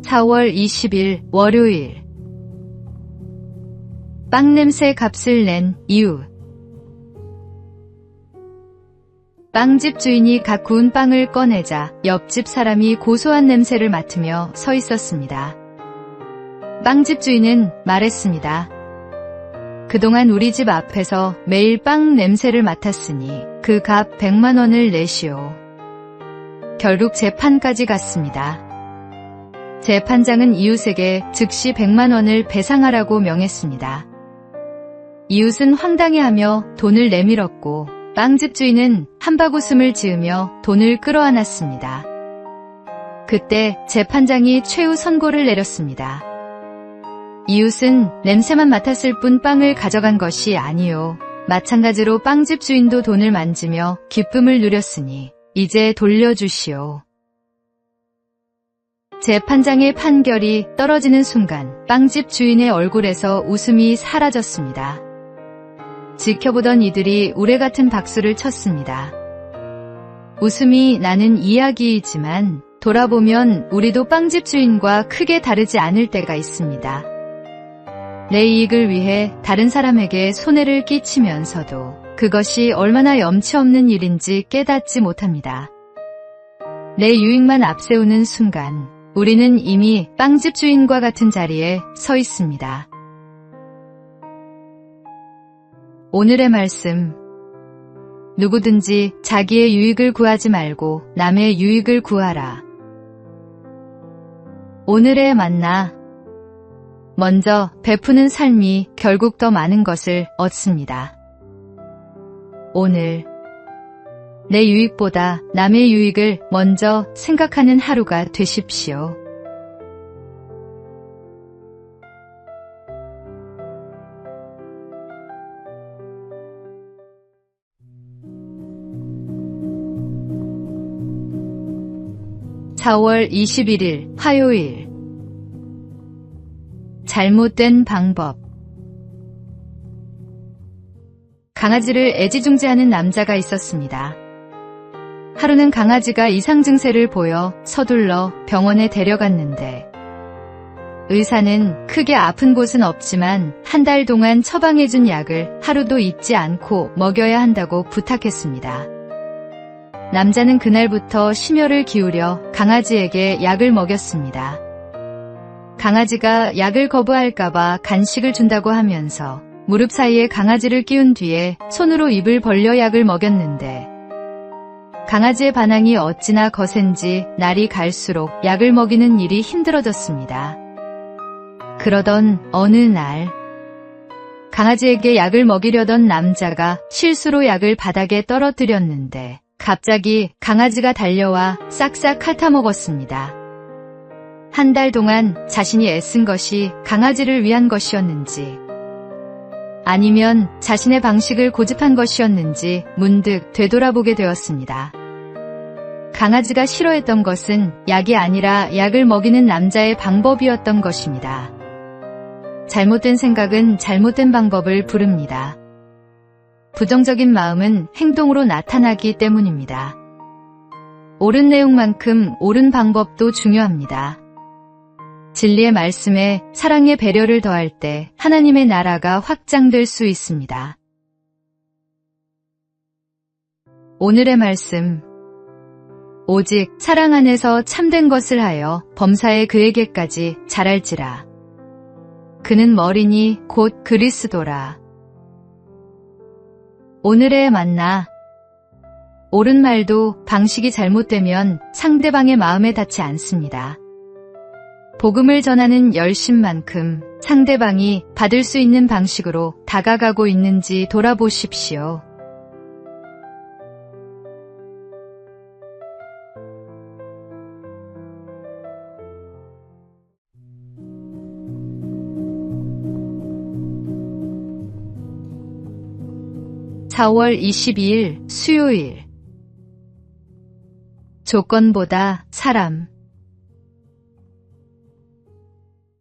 4월 20일 월요일. 빵 냄새 값을 낸 이유. 빵집 주인이 갓 구운 빵을 꺼내자 옆집 사람이 고소한 냄새를 맡으며 서 있었습니다. 빵집 주인은 말했습니다. 그동안 우리 집 앞에서 매일 빵 냄새를 맡았으니 그 값 100만 원을 내시오. 결국 재판까지 갔습니다. 재판장은 이웃에게 즉시 100만 원을 배상하라고 명했습니다. 이웃은 황당해하며 돈을 내밀었고 빵집 주인은 한바구음을 지으며 돈을 끌어안았습니다. 그때 재판장이 최후 선고를 내렸습니다. 이웃은 냄새만 맡았을 뿐 빵을 가져간 것이 아니요. 마찬가지로 빵집 주인도 돈을 만지며 기쁨을 누렸으니 이제 돌려주시오. 재판장의 판결이 떨어지는 순간 빵집 주인의 얼굴에서 웃음이 사라졌습니다. 지켜보던 이들이 우레같은 박수를 쳤습니다. 웃음이 나는 이야기이지만 돌아보면 우리도 빵집 주인과 크게 다르지 않을 때가 있습니다. 내 이익을 위해 다른 사람에게 손해를 끼치면서도 그것이 얼마나 염치 없는 일인지 깨닫지 못합니다. 내 유익만 앞세우는 순간 우리는 이미 빵집 주인과 같은 자리에 서 있습니다. 오늘의 말씀. 누구든지 자기의 유익을 구하지 말고 남의 유익을 구하라. 오늘의 만나. 먼저 베푸는 삶이 결국 더 많은 것을 얻습니다. 오늘 내 유익보다 남의 유익을 먼저 생각하는 하루가 되십시오. (4월 21일) 화요일. 잘못된 방법. 강아지를 애지중지하는 남자가 있었습니다. 하루는 강아지가 이상 증세를 보여 서둘러 병원에 데려갔는데 의사는 크게 아픈 곳은 없지만 한 달 동안 처방해준 약을 하루도 잊지 않고 먹여야 한다고 부탁했습니다. 남자는 그날부터 심혈을 기울여 강아지에게 약을 먹였습니다. 강아지가 약을 거부할까봐 간식을 준다고 하면서 무릎 사이에 강아지를 끼운 뒤에 손으로 입을 벌려 약을 먹였는데 강아지의 반항이 어찌나 거센지 날이 갈수록 약을 먹이는 일이 힘들어졌습니다. 그러던 어느 날 강아지에게 약을 먹이려던 남자가 실수로 약을 바닥에 떨어뜨렸는데 갑자기 강아지가 달려와 싹싹 핥아먹었습니다. 한 달 동안 자신이 애쓴 것이 강아지를 위한 것이었는지 아니면 자신의 방식을 고집한 것이었는지 문득 되돌아보게 되었습니다. 강아지가 싫어했던 것은 약이 아니라 약을 먹이는 남자의 방법이었던 것입니다. 잘못된 생각은 잘못된 방법을 부릅니다. 부정적인 마음은 행동으로 나타나기 때문입니다. 옳은 내용만큼 옳은 방법도 중요합니다. 진리의 말씀에 사랑의 배려를 더할 때 하나님의 나라가 확장될 수 있습니다. 오늘의 말씀. 오직 사랑 안에서 참된 것을 하여 범사에 그에게까지 잘할지라. 그는 머리니 곧 그리스도라. 오늘의 만나. 옳은 말도 방식이 잘못되면 상대방의 마음에 닿지 않습니다. 복음을 전하는 열심만큼 상대방이 받을 수 있는 방식으로 다가가고 있는지 돌아보십시오. (4월 22일) 수요일. 조건보다 사람.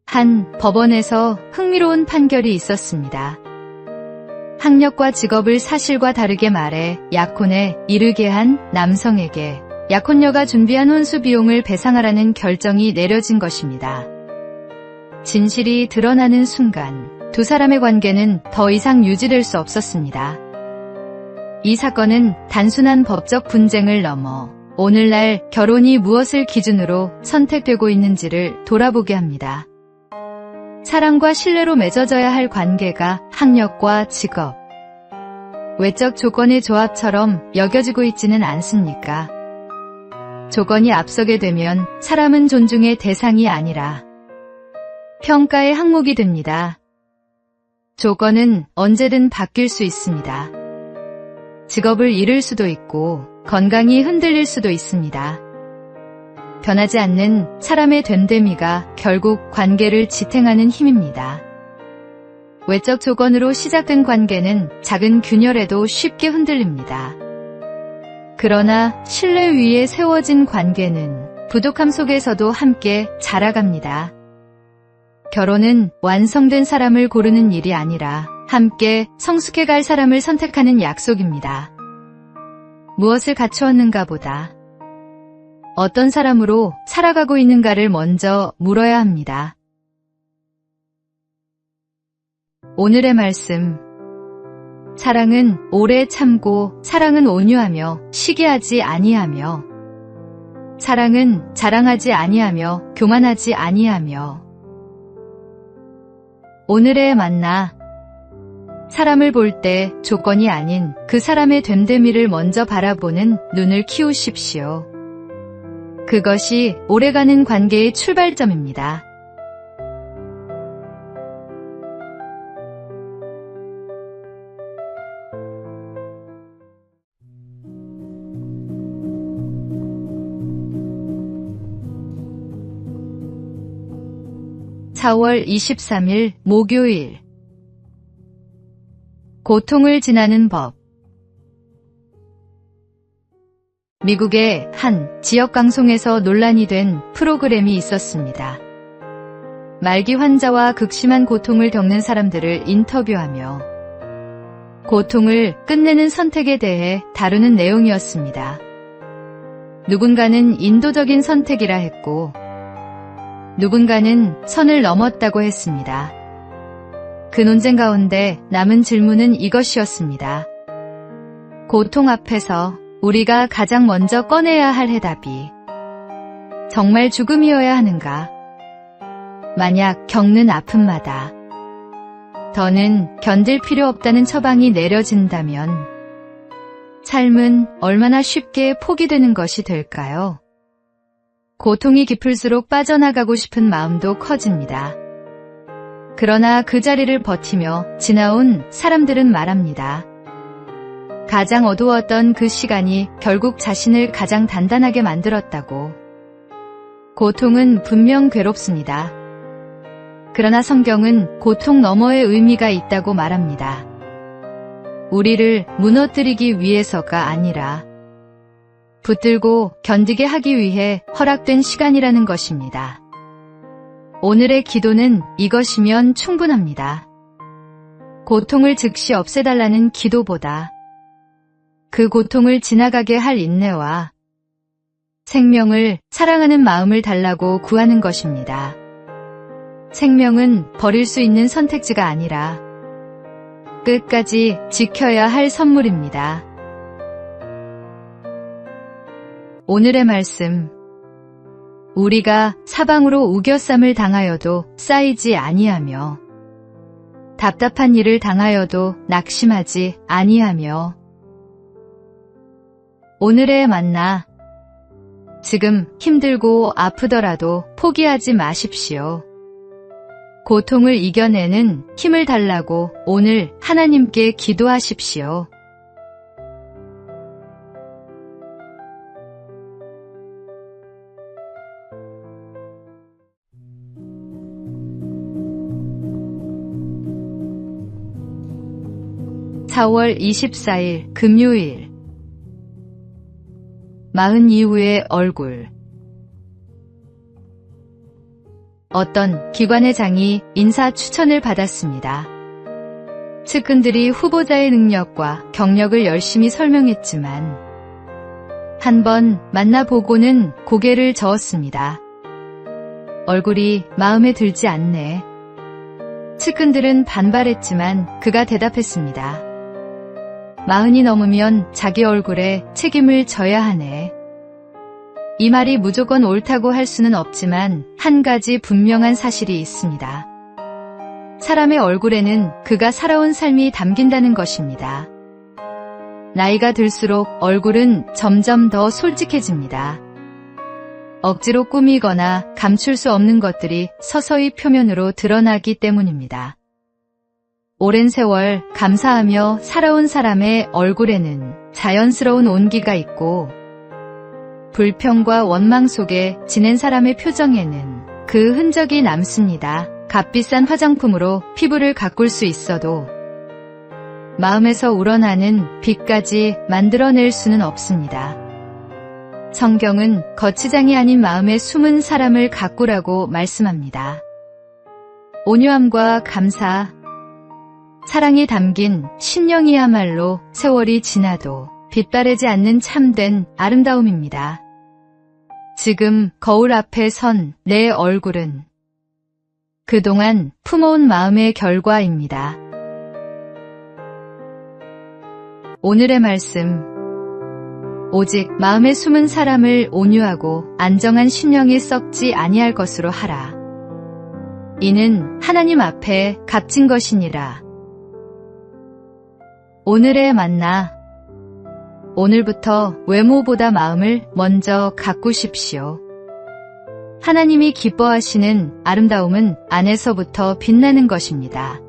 한 법원에서 흥미로운 판결이 있었습니다. 학력과 직업을 사실과 다르게 말해 약혼에 이르게 한 남성에게 약혼녀가 준비한 혼수 비용을 배상하라는 결정이 내려진 것입니다. 진실이 드러나는 순간 두 사람의 관계는 더 이상 유지될 수 없었습니다. 이 사건은 단순한 법적 분쟁을 넘어 오늘날 결혼이 무엇을 기준으로 선택되고 있는지를 돌아보게 합니다. 사랑과 신뢰로 맺어져야 할 관계가 학력과 직업, 외적 조건의 조합처럼 여겨지고 있지는 않습니까? 조건이 앞서게 되면 사람은 존중의 대상이 아니라 평가의 항목이 됩니다. 조건은 언제든 바뀔 수 있습니다. 직업을 잃을 수도 있고 건강이 흔들릴 수도 있습니다. 변하지 않는 사람의 됨됨이가 결국 관계를 지탱하는 힘입니다. 외적 조건으로 시작된 관계는 작은 균열에도 쉽게 흔들립니다. 그러나 신뢰 위에 세워진 관계는 부족함 속에서도 함께 자라갑니다. 결혼은 완성된 사람을 고르는 일이 아니라 함께 성숙해갈 사람을 선택하는 약속입니다. 무엇을 갖추었는가 보다 어떤 사람으로 살아가고 있는가를 먼저 물어야 합니다. 오늘의 말씀. 사랑은 오래 참고 사랑은 온유하며 시기하지 아니하며 사랑은 자랑하지 아니하며 교만하지 아니하며 오늘의 만나. 사람을 볼 때 조건이 아닌 그 사람의 됨됨이를 먼저 바라보는 눈을 키우십시오. 그것이 오래가는 관계의 출발점입니다. (4월 23일) 목요일. 고통을 지나는 법. 미국의 한 지역 방송에서 논란이 된 프로그램이 있었습니다. 말기 환자와 극심한 고통을 겪는 사람들을 인터뷰하며 고통을 끝내는 선택에 대해 다루는 내용이었습니다. 누군가는 인도적인 선택이라 했고 누군가는 선을 넘었다고 했습니다. 그 논쟁 가운데 남은 질문은 이것이었습니다. 고통 앞에서 우리가 가장 먼저 꺼내야 할 해답이 정말 죽음이어야 하는가? 만약 겪는 아픔마다 더는 견딜 필요 없다는 처방이 내려진다면 삶은 얼마나 쉽게 포기되는 것이 될까요? 고통이 깊을수록 빠져나가고 싶은 마음도 커집니다. 그러나 그 자리를 버티며 지나온 사람들은 말합니다. 가장 어두웠던 그 시간이 결국 자신을 가장 단단하게 만들었다고. 고통은 분명 괴롭습니다. 그러나 성경은 고통 너머의 의미가 있다고 말합니다. 우리를 무너뜨리기 위해서가 아니라 붙들고 견디게 하기 위해 허락된 시간이라는 것입니다. 오늘의 기도는 이것이면 충분합니다. 고통을 즉시 없애달라는 기도보다 그 고통을 지나가게 할 인내와 생명을 사랑하는 마음을 달라고 구하는 것입니다. 생명은 버릴 수 있는 선택지가 아니라 끝까지 지켜야 할 선물입니다. 오늘의 말씀. 우리가 사방으로 우겨쌈을 당하여도 쌓이지 아니하며 답답한 일을 당하여도 낙심하지 아니하며 오늘의 만나. 지금 힘들고 아프더라도 포기하지 마십시오. 고통을 이겨내는 힘을 달라고 오늘 하나님께 기도하십시오. (4월 24일) 금요일. 마흔 이후의 얼굴. 어떤 기관의 장이 인사 추천을 받았습니다. 측근들이 후보자의 능력과 경력을 열심히 설명했지만 한 번 만나보고는 고개를 저었습니다. 얼굴이 마음에 들지 않네. 측근들은 반발했지만 그가 대답했습니다. 40이 넘으면 자기 얼굴에 책임을 져야 하네. 이 말이 무조건 옳다고 할 수는 없지만 한 가지 분명한 사실이 있습니다. 사람의 얼굴에는 그가 살아온 삶이 담긴다는 것입니다. 나이가 들수록 얼굴은 점점 더 솔직해집니다. 억지로 꾸미거나 감출 수 없는 것들이 서서히 표면으로 드러나기 때문입니다. 오랜 세월 감사하며 살아온 사람의 얼굴에는 자연스러운 온기가 있고 불평과 원망 속에 지낸 사람의 표정에는 그 흔적이 남습니다. 값비싼 화장품으로 피부를 가꿀 수 있어도 마음에서 우러나는 빛까지 만들어낼 수는 없습니다. 성경은 거치장이 아닌 마음에 숨은 사람을 가꾸라고 말씀합니다. 온유함과 감사, 사랑이 담긴 신령이야말로 세월이 지나도 빛바래지 않는 참된 아름다움입니다. 지금 거울 앞에 선 내 얼굴은 그동안 품어온 마음의 결과입니다. 오늘의 말씀. 오직 마음에 숨은 사람을 온유하고 안정한 심령이 썩지 아니할 것으로 하라. 이는 하나님 앞에 값진 것이니라. 오늘의 만나. 오늘부터 외모보다 마음을 먼저 가꾸십시오. 하나님이 기뻐하시는 아름다움은 안에서부터 빛나는 것입니다.